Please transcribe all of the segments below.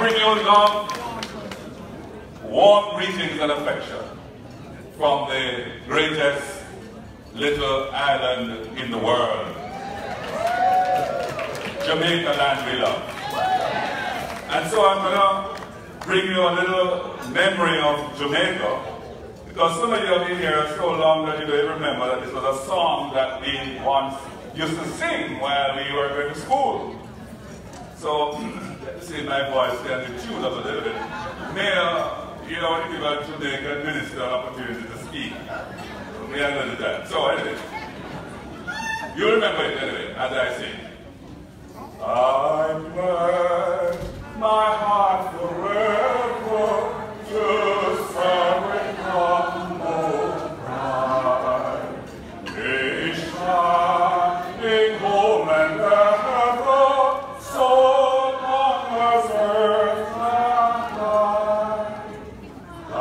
bring you love, warm greetings and affection from the greatest little island in the world, Jamaica land we love. And so I'm going to bring you a little memory of Jamaica, because some of you have been here so long that you don't even remember that this was a song that we once used to sing while we were going to school. So, let's see my voice can be tuned up a little bit. May you know, give a Jamaican minister an opportunity to speak. We handled that. So anyway, you remember it anyway, as I sing. I pledge my heart forever to serve with humble pride. A shining home and ever, so long as earth and life. I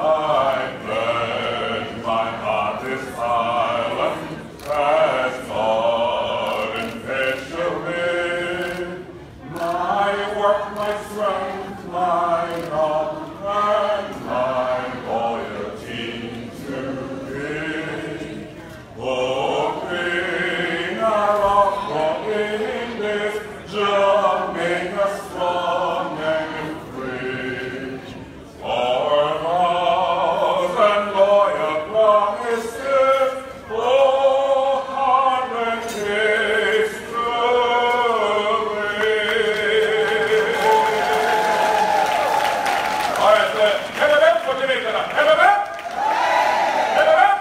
pledge my heart is silent as God and faith shall be. My work, my strength, my love, and my loyalty to thee. Oh, Queen, I love for in this Jamaica strong and free. For vows and loyal promises, oh, heart days to All right, so head of it for Jamaica now. Head of it? Head of it?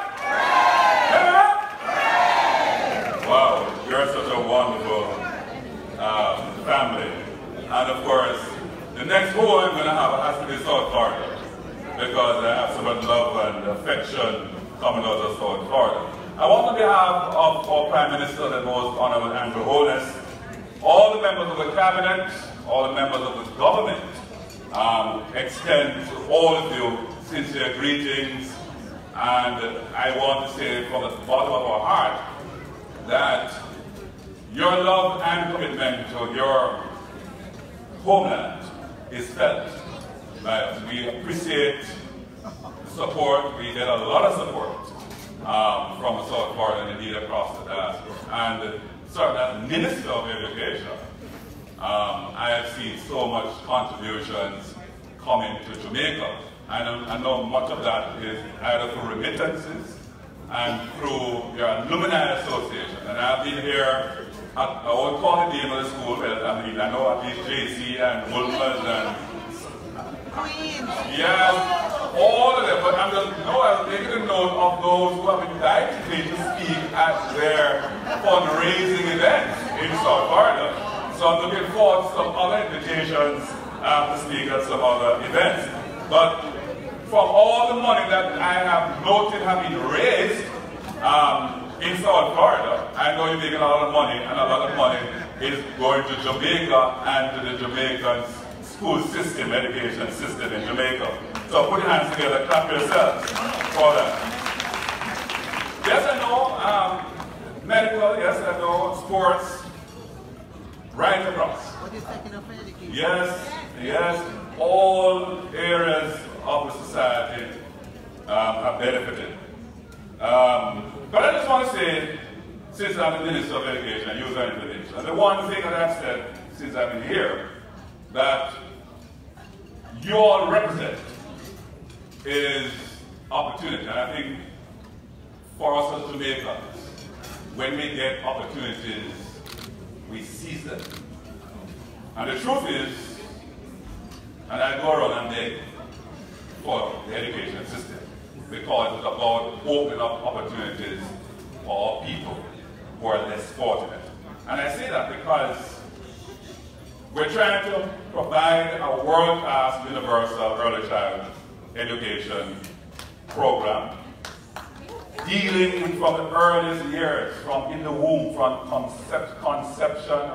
Head of it? Wow, you're such a wonderful family. And of course, the next home I'm going to have has to be South Florida, because I have so much love and affection coming out of South Florida. I want on behalf of our Prime Minister, the most Honourable Andrew Holness, all the members of the Cabinet, all the members of the government, extend to all of you sincere greetings, and I want to say from the bottom of our heart that your love and commitment to your homeland is felt. We appreciate the support. We get a lot of support from South Florida and indeed across the diaspora. And certainly as Minister of Education, I have seen so much contributions coming to Jamaica. And I know much of that is either through remittances and through your alumni association. And I've been here, I won't call the name of the school, but I mean, I know at least JC and Wolfers and Queens. Yeah, all of them. But I'm just, I'm taking a note of those who have invited me to speak at their fundraising events in South Florida. So I'm looking forward to some other invitations to speak at some other events. But from all the money that I have noted have been raised in South Florida, I know you're making a lot of money, and a lot of money is going to Jamaica and to the Jamaican school system, education system in Jamaica. So put your hands together, clap yourselves for that. Yes, I know medical, yes, I know sports, right across. What is taking up for education? Yes, yes, all areas of the society have benefited. But I just want to say, since I'm the Minister of Education and Youth and Information, and the one thing that I've said since I've been here, that you all represent is opportunity. And I think for us as Jamaicans, when we get opportunities, we seize them. And the truth is, and I go around and beg for the education system, because it's about opening up opportunities for people who are less fortunate. And I say that because we're trying to provide a world-class universal early child education program, dealing from the earliest years, from in the womb, from conception